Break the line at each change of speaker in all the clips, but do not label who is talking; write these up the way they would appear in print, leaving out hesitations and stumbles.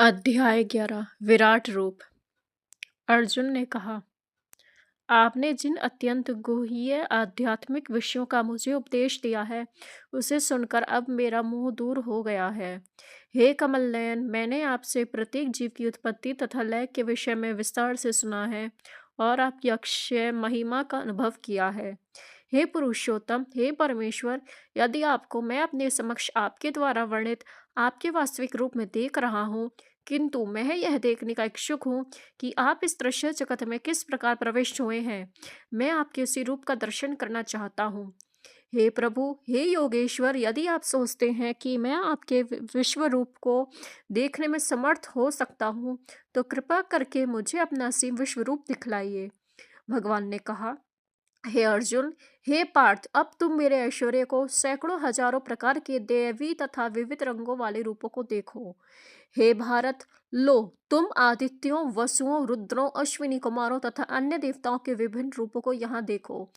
अध्याय 11 विराट रूप। अर्जुन ने कहा, आपने जिन अत्यंत गुह्य आध्यात्मिक विषयों का मुझे उपदेश दिया है, उसे सुनकर अब मेरा मोह दूर हो गया है। हे कमल नयन, मैंने आपसे प्रत्येक जीव की उत्पत्ति तथा लय के विषय में विस्तार से सुना है और आपकी अक्षय महिमा का अनुभव किया है। हे पुरुषोत्तम, हे परमेश्वर, यदि आपको मैं अपने समक्ष आपके द्वारा वर्णित आपके वास्तविक रूप में देख रहा हूँ, किंतु मैं यह देखने का इच्छुक हूँ कि आप इस दृश्य जगत में किस प्रकार प्रविष्ट हुए हैं। मैं आपके उसी रूप का दर्शन करना चाहता हूँ। हे प्रभु, हे योगेश्वर, यदि आप सोचते हैं कि मैं आपके विश्व रूप को देखने में समर्थ हो सकता हूँ, तो कृपा करके मुझे अपना असीम विश्व रूप दिखलाइए। भगवान ने कहा, हे अर्जुन, हे पार्थ, अब तुम मेरे ऐश्वर्य को सैकड़ों हजारों प्रकार के दैवी तथा विविध रंगों वाले रूपों को देखो। हे भारत, लो, तुम आदित्यों, वसुओं, रुद्रों, अश्विनी कुमारों तथा अन्य देवताओं के विभिन्न रूपों को यहाँ देखो।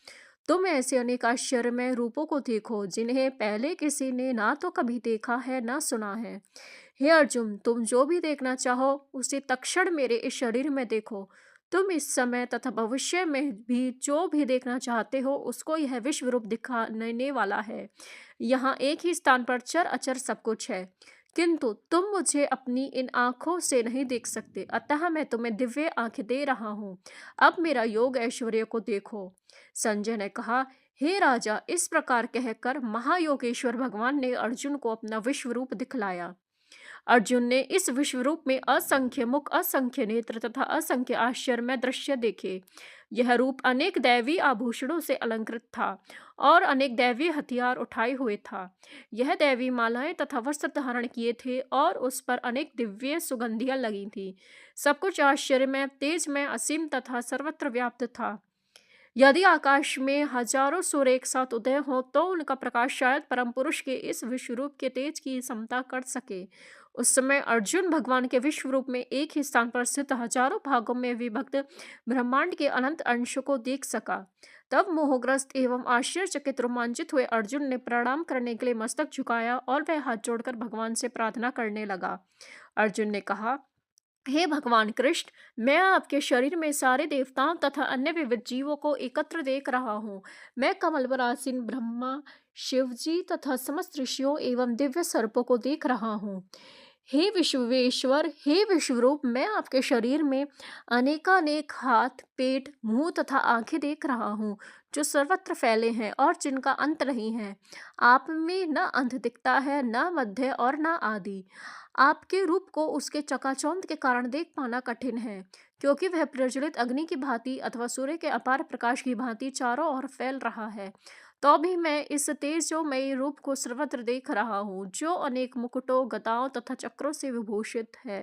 तुम ऐसे अनेक आश्चर्यमय रूपों को देखो जिन्हें पहले किसी ने ना तो कभी देखा है ना सुना है। हे अर्जुन, तुम जो भी देखना चाहो उसे तत्क्षण मेरे इस शरीर में देखो। तुम इस समय तथा भविष्य में भी जो भी देखना चाहते हो उसको यह विश्व रूप दिखाने वाला है। यहाँ एक ही स्थान पर चर अचर सब कुछ है, किंतु तुम मुझे अपनी इन आंखों से नहीं देख सकते, अतः मैं तुम्हें दिव्य आंखें दे रहा हूँ। अब मेरा योग ऐश्वर्य को देखो। संजय ने कहा, हे राजा, इस प्रकार कहकर महायोगेश्वर भगवान ने अर्जुन को अपना विश्व रूप दिखलाया। अर्जुन ने इस विश्व रूप में असंख्य मुख, असंख्य नेत्र तथा असंख्य आश्चर्यमय दृश्य देखे। यह रूप अनेक दैवी आभूषणों से अलंकृत था और अनेक दैवी हथियार उठाए हुए था। यह दैवी मालाएं तथा वस्त्र धारण किए थे और उस पर अनेक दिव्य सुगंधियां लगी थी। सब कुछ आश्चर्यमय, तेजमय, असीम तथा सर्वत्र व्याप्त था। यदि आकाश में हजारों सूर्य एक साथ उदय हो तो उनका प्रकाश शायद परम पुरुष के इस विश्वरूप के तेज की समता कर सके। उस समय अर्जुन भगवान के विश्व रूप में एक ही स्थान पर स्थित हजारों भागों में विभक्त ब्रह्मांड के अनंत अंशों को देख सका। तब मोहग्रस्त एवं आश्चर्यचकित रोमांचित हुए अर्जुन ने प्रणाम करने के लिए मस्तक झुकाया और वह हाथ जोड़कर भगवान से प्रार्थना करने लगा। अर्जुन ने कहा, हे भगवान कृष्ण, मैं आपके शरीर में सारे देवताओं तथा अन्य विविध जीवों को एकत्र देख रहा हूँ। मैं कमल पर आसीन ब्रह्मा, शिवजी तथा समस्त ऋषियों एवं दिव्य सर्पों को देख रहा हूँ। हे विश्वेश्वर, हे विश्वरूप, मैं आपके शरीर में अनेकानेक हाथ, पेट, मुंह तथा आंखें देख रहा हूँ, जो सर्वत्र फैले हैं और जिनका अंत नहीं है। आप में न अंत दिखता है, न मध्य और न आदि। आपके रूप को उसके चकाचौंध के कारण देख पाना कठिन है, क्योंकि वह प्रज्वलित अग्नि की भांति अथवा सूर्य के अपार प्रकाश की भांति चारों ओर फैल रहा है। तो भी मैं इस तेजोमयी रूप को सर्वत्र देख रहा हूँ, जो अनेक मुकुटों, गदाओं तथा चक्रों से विभूषित है।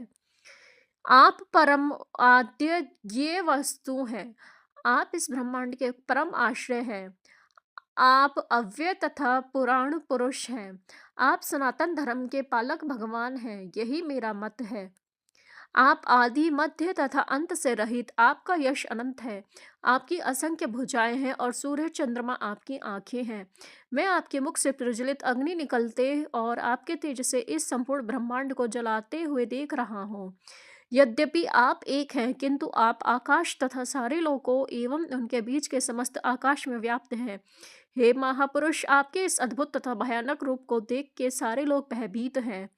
आप परम आद्य ये वस्तु हैं। आप इस ब्रह्मांड के परम आश्रय हैं। आप अव्यय तथा पुराण पुरुष हैं। आप सनातन धर्म के पालक भगवान हैं, यही मेरा मत है। आप आदि, मध्य तथा अंत से रहित, आपका यश अनंत है। आपकी असंख्य भुजाएं हैं और सूर्य चंद्रमा आपकी आंखें हैं। मैं आपके मुख से प्रज्वलित अग्नि निकलते और आपके तेज से इस संपूर्ण ब्रह्मांड को जलाते हुए देख रहा हूँ। यद्यपि आप एक हैं, किंतु आप आकाश तथा सारे लोकों एवं उनके बीच के समस्त आकाश में व्याप्त हैं। हे महापुरुष, आपके इस अद्भुत तथा भयानक रूप को देख के सारे लोग भयभीत हैं।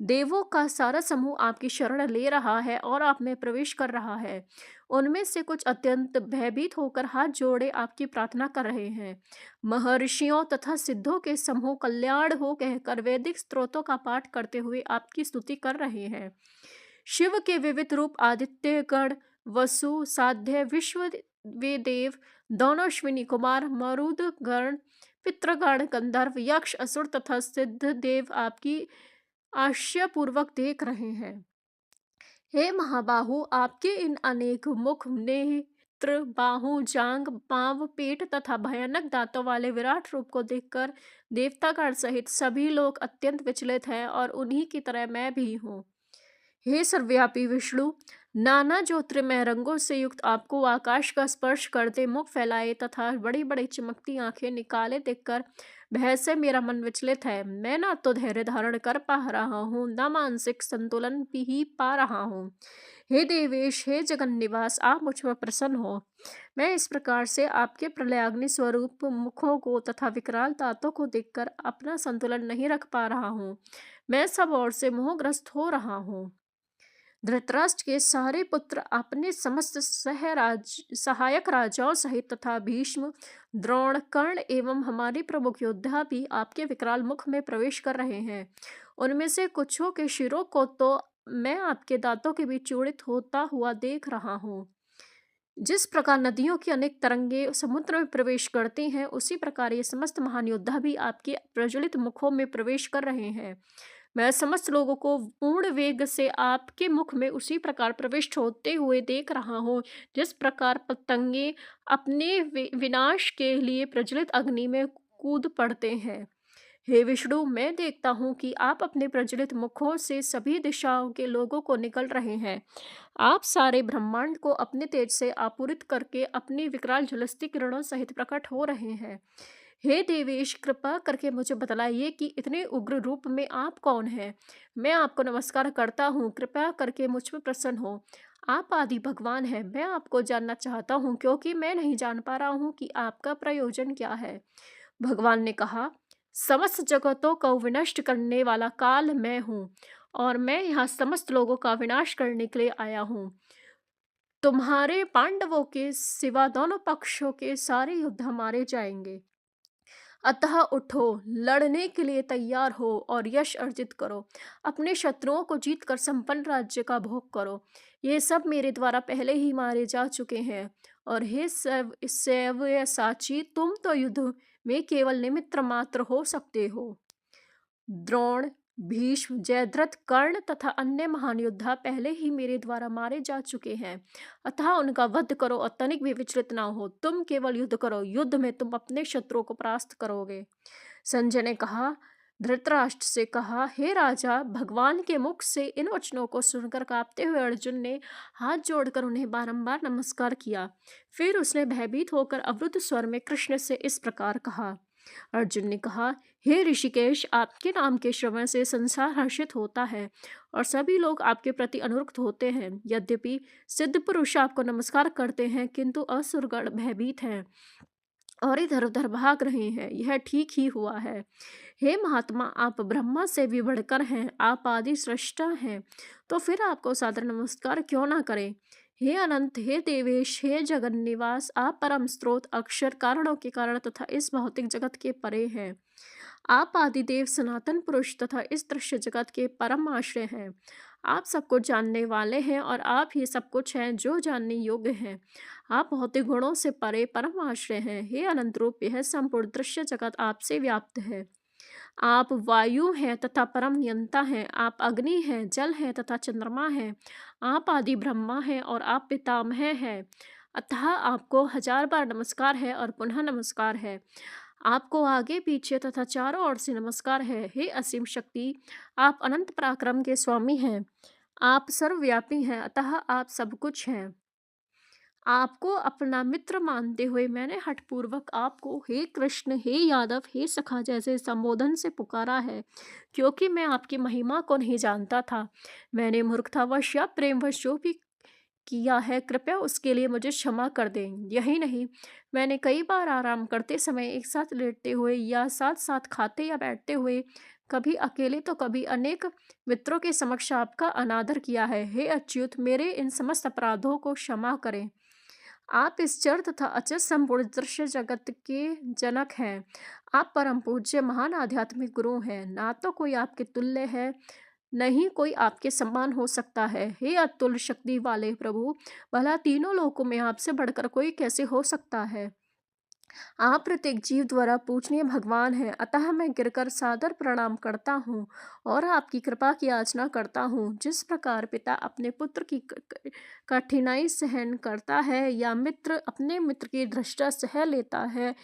देवों का सारा समूह आपकी शरण ले रहा है और आप में प्रवेश कर रहा है। उनमें से कुछ अत्यंत भयभीत होकर हाथ जोड़े आपकी प्रार्थना कर रहे हैं। महर्षियों तथा सिद्धों के समूह कल्याण हो कहकर वैदिक स्तोत्रों का पाठ करते हुए आपकी स्तुति कर रहे हैं। शिव के विविध रूप आदित्य गण, वसु, साध्य, विश्व वे देव, दोनों अश्विनी कुमार, मरुद गण, पितृगण, गंधर्व, यक्ष, असुर तथा सिद्ध देव आपकी आश्चर्यपूर्वक देख रहे हैं। हे महाबाहु, आपके इन अनेक मुख, नेत्र, बाहु, जांग, पांव, पेट तथा भयानक दांतों वाले विराट रूप को देखकर देवतागण सहित सभी लोग अत्यंत विचलित हैं और उन्हीं की तरह मैं भी हूँ। हे सर्वव्यापी विष्णु, नाना ज्योतिर्मय रंगों से युक्त आपको आकाश का स्पर्श करते मुख फैलाए तथा बड़ी बड़ी चमकती आंखें निकाले देखकर भय से मेरा मन विचलित है। मैं ना तो धैर्य धारण कर पा रहा हूँ, न मानसिक संतुलन भी ही पा रहा हूँ। हे देवेश, हे जगन निवास, आप मुझ पर प्रसन्न हो। मैं इस प्रकार से आपके प्रलयाग्नि स्वरूप मुखों को तथा विकराल दांतों को देखकर अपना संतुलन नहीं रख पा रहा हूँ। मैं सब ओर से मोहग्रस्त हो रहा हूँ। धृतराष्ट्र के सारे पुत्र अपने समस्त सहायक राजाओं सहित तथा भीष्म, द्रोण, कर्ण एवं हमारे प्रमुख योद्धा भी आपके विकराल मुख में प्रवेश कर रहे हैं। उनमें से कुछों के शिरों को तो मैं आपके दांतों के बीच चूड़ित होता हुआ देख रहा हूँ। जिस प्रकार नदियों की अनेक तरंगे समुद्र में प्रवेश करती हैं, उसी प्रकार ये समस्त महान योद्धा भी आपके प्रज्वलित मुखों में प्रवेश कर रहे हैं। मैं समस्त लोगों को पूर्ण वेग से आपके मुख में उसी प्रकार प्रविष्ट होते हुए देख रहा हूँ, जिस प्रकार पतंगे अपने विनाश के लिए प्रज्वलित अग्नि में कूद पड़ते हैं। हे विष्णु, मैं देखता हूँ कि आप अपने प्रज्वलित मुखों से सभी दिशाओं के लोगों को निकल रहे हैं। आप सारे ब्रह्मांड को अपने तेज से आपूरित करके अपनी विकराल झुलसती किरणों सहित प्रकट हो रहे हैं। हे देवेश, कृपा करके मुझे बतलाइए कि इतने उग्र रूप में आप कौन हैं। मैं आपको नमस्कार करता हूँ, कृपया करके मुझ पर प्रसन्न हो। आप आदि भगवान हैं। मैं आपको जानना चाहता हूँ, क्योंकि मैं नहीं जान पा रहा हूँ कि आपका प्रयोजन क्या है। भगवान ने कहा, समस्त जगतों को विनष्ट करने वाला काल मैं हूँ, और मैं यहाँ समस्त लोगों का विनाश करने के लिए आया हूँ। तुम्हारे पांडवों के सिवा दोनों पक्षों के सारे योद्धा मारे जाएंगे। अतः उठो, लड़ने के लिए तैयार हो और यश अर्जित करो। अपने शत्रुओं को जीतकर संपन्न राज्य का भोग करो। ये सब मेरे द्वारा पहले ही मारे जा चुके हैं। और हे सैव्य साची, तुम तो युद्ध में केवल निमित्त मात्र हो सकते हो। द्रोण, भीष्म, जयद्रथ, कर्ण तथा अन्य महान योद्धा पहले ही मेरे द्वारा मारे जा चुके हैं। अतः उनका वध करो और तनिक भी विचलित ना हो। तुम केवल युद्ध करो, युद्ध में तुम अपने शत्रुओं को परास्त करोगे। संजय ने कहा, धृतराष्ट्र से कहा, हे राजा, भगवान के मुख से इन वचनों को सुनकर कांपते हुए अर्जुन ने हाथ जोड़कर उन्हें बारंबार नमस्कार किया। फिर उसने भयभीत होकर अवरुद्ध स्वर में कृष्ण से इस प्रकार कहा। अर्जुन ने कहा, हे ऋषिकेश, आपके नाम के श्रवण से संसार हर्षित होता है और सभी लोग आपके प्रति अनुरक्त होते हैं। यद्यपि सिद्ध पुरुष आपको नमस्कार करते हैं, किंतु असुरगण भयभीत हैं और इधर उधर भाग रहे हैं। यह ठीक ही हुआ है। हे महात्मा, आप ब्रह्मा से भी बढ़कर हैं, आप आदि सृष्टा हैं, तो फिर आपको सादर नमस्कार क्यों ना करें। हे अनंत, हे देवेश, हे जगन निवास, आप परम स्रोत, अक्षर, कारणों के कारण तथा इस भौतिक जगत के परे हैं। आप आदिदेव, सनातन पुरुष तथा इस दृश्य जगत के परम आश्रय हैं। आप सबको जानने वाले हैं और आप ही सब कुछ हैं जो जानने योग्य हैं। आप भौतिक गुणों से परे परम आश्रय हैं। हे अनंत रूप, यह संपूर्ण दृश्य जगत आपसे व्याप्त है। आप वायु हैं तथा परम नियंता हैं। आप अग्नि हैं, जल हैं तथा चंद्रमा हैं। आप आदि ब्रह्मा हैं और आप पितामह हैं। अतः आपको 1000 बार नमस्कार है और पुनः नमस्कार है। आपको आगे पीछे तथा चारों ओर से नमस्कार है। हे असीम शक्ति, आप अनंत पराक्रम के स्वामी हैं। आप सर्वव्यापी हैं, अतः आप सब कुछ हैं। आपको अपना मित्र मानते हुए मैंने हठपूर्वक आपको हे कृष्ण, हे यादव, हे सखा जैसे संबोधन से पुकारा है, क्योंकि मैं आपकी महिमा को नहीं जानता था। मैंने मूर्खतावश या प्रेमवश जो भी किया है, कृपया उसके लिए मुझे क्षमा कर दें। यही नहीं, मैंने कई बार आराम करते समय एक साथ लेटते हुए या साथ साथ खाते या बैठते हुए, कभी अकेले तो कभी अनेक मित्रों के समक्ष आपका अनादर किया है। हे अच्युत, मेरे इन समस्त अपराधों को क्षमा करें। आप इस जड़ तथा अचर संपूर्ण दृश्य जगत के जनक हैं। आप परम पूज्य महान आध्यात्मिक गुरु हैं। ना तो कोई आपके तुल्य है, नहीं कोई आपके समान हो सकता है। हे अतुल शक्ति वाले प्रभु, भला तीनों लोकों में आपसे बढ़कर कोई कैसे हो सकता है। आप प्रत्येक जीव द्वारा पूजनीय भगवान हैं। अतः मैं गिरकर सादर प्रणाम करता हूँ और आपकी कृपा की याचना करता हूँ। जिस प्रकार पिता अपने पुत्र की कठिनाई सहन करता है, या मित्र अपने मित्र की धृष्टा सह लेता है,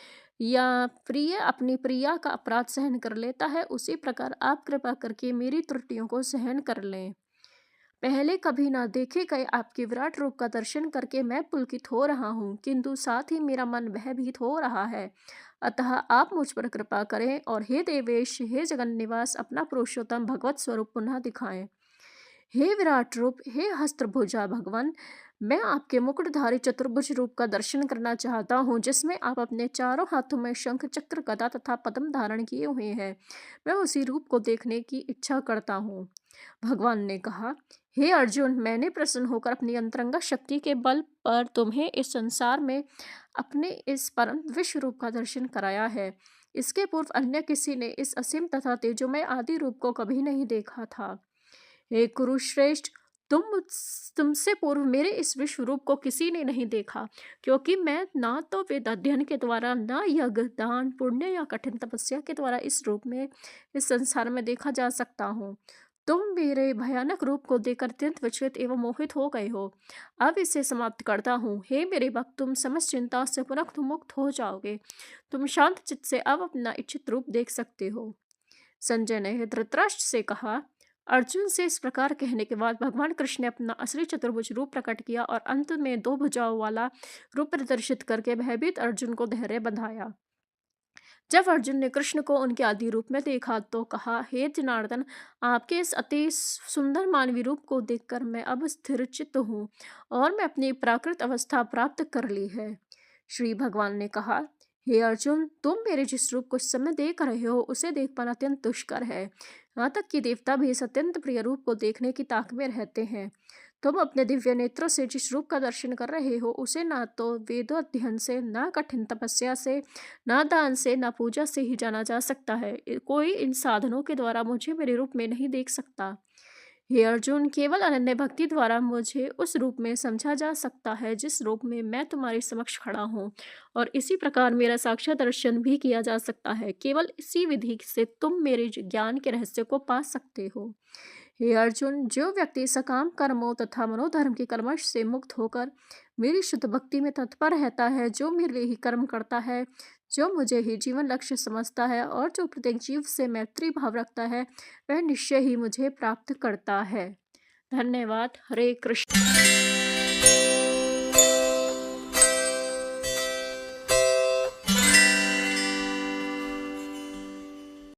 या प्रिय अपनी प्रिया का अपराध सहन कर लेता है, उसी प्रकार आप कृपा करके मेरी त्रुटियों को सहन कर लें। पहले कभी ना देखे गए आपके विराट रूप का दर्शन करके मैं पुलकित हो रहा हूँ, किंतु साथ ही मेरा मन भयभीत हो रहा है। अतः आप मुझ पर कृपा करें और हे देवेश, हे जगन निवास, अपना पुरुषोत्तम भगवत स्वरूप पुनः दिखाएं। हे विराट रूप, हे हस्त्रभुजा भगवान, मैं आपके मुकुटधारी चतुर्भुज रूप का दर्शन करना चाहता हूँ, जिसमें आप अपने चारों हाथों में शंख, चक्र, गदा तथा पद्म धारण किए हुए हैं। मैं उसी रूप को देखने की इच्छा करता हूँ। भगवान ने कहा, हे अर्जुन, मैंने प्रसन्न होकर अपनी अंतरंगा शक्ति के बल पर तुम्हें इस संसार में अपने इस परम विश्व रूप का दर्शन कराया है। इसके पूर्व अन्य किसी ने इस असीम तथा तेजोमय आदि रूप को कभी नहीं देखा था। हे कुरुश्रेष्ठ, तुमसे पूर्व मेरे इस विश्व रूप को किसी ने नहीं देखा, क्योंकि मैं ना तो वेद अध्ययन के द्वारा, ना यज्ञ, दान, पुण्य या कठिन तपस्या के द्वारा इस रूप में इस संसार में देखा जा सकता हूँ। तुम मेरे भयानक रूप को देखकर अत्यंत विचलित एवं मोहित हो गए हो। अब इसे समाप्त करता हूँ। हे मेरे भक्त, तुम समस्त चिंता से पुनः मुक्त हो जाओगे। तुम शांत चित्त से अब अपना इच्छित रूप देख सकते हो। संजय ने धृतराष्ट्र से कहा। अर्जुन से इस प्रकार कहने के बाद भगवान कृष्ण ने अपना असली चतुर्भुज रूप प्रकट किया और अंत में 2 भुजाओं वाला रूप प्रदर्शित करके भयभीत अर्जुन को धैर्य बंधाया। जब अर्जुन ने कृष्ण को उनके आदि रूप में देखा तो कहा, हे जनार्दन, आपके इस अति सुंदर मानवीय रूप को देखकर मैं अब स्थिर चित्त हूँ और मैं अपनी प्राकृत अवस्था प्राप्त कर ली है। श्री भगवान ने कहा, हे अर्जुन, तुम मेरे जिस रूप को इस समय देख रहे हो उसे देख पाना अत्यंत दुष्कर है। यहाँ तक कि देवता भी इस अत्यंत प्रिय रूप को देखने की ताक में रहते हैं। तुम अपने दिव्य नेत्रों से जिस रूप का दर्शन कर रहे हो उसे ना तो वेदोध्ययन से, ना कठिन तपस्या से, ना दान से, ना पूजा से ही जाना जा सकता है। कोई इन साधनों के द्वारा मुझे मेरे रूप में नहीं देख सकता। हे अर्जुन, केवल अनन्य भक्ति द्वारा मुझे उस रूप में समझा जा सकता है जिस रूप में मैं तुम्हारे समक्ष खड़ा हूँ, और इसी प्रकार मेरा साक्षात दर्शन भी किया जा सकता है। केवल इसी विधि से तुम मेरे ज्ञान के रहस्य को पा सकते हो। हे अर्जुन, जो व्यक्ति सकाम कर्मों तथा मनोधर्म के कर्मश से मुक्त होकर मेरी शुद्ध भक्ति में तत्पर रहता है, जो मेरे लिए ही कर्म करता है, जो मुझे ही जीवन लक्ष्य समझता है और जो प्रत्येक जीव से मैत्री भाव रखता है, वह निश्चय ही मुझे प्राप्त करता है। धन्यवाद। हरे कृष्ण।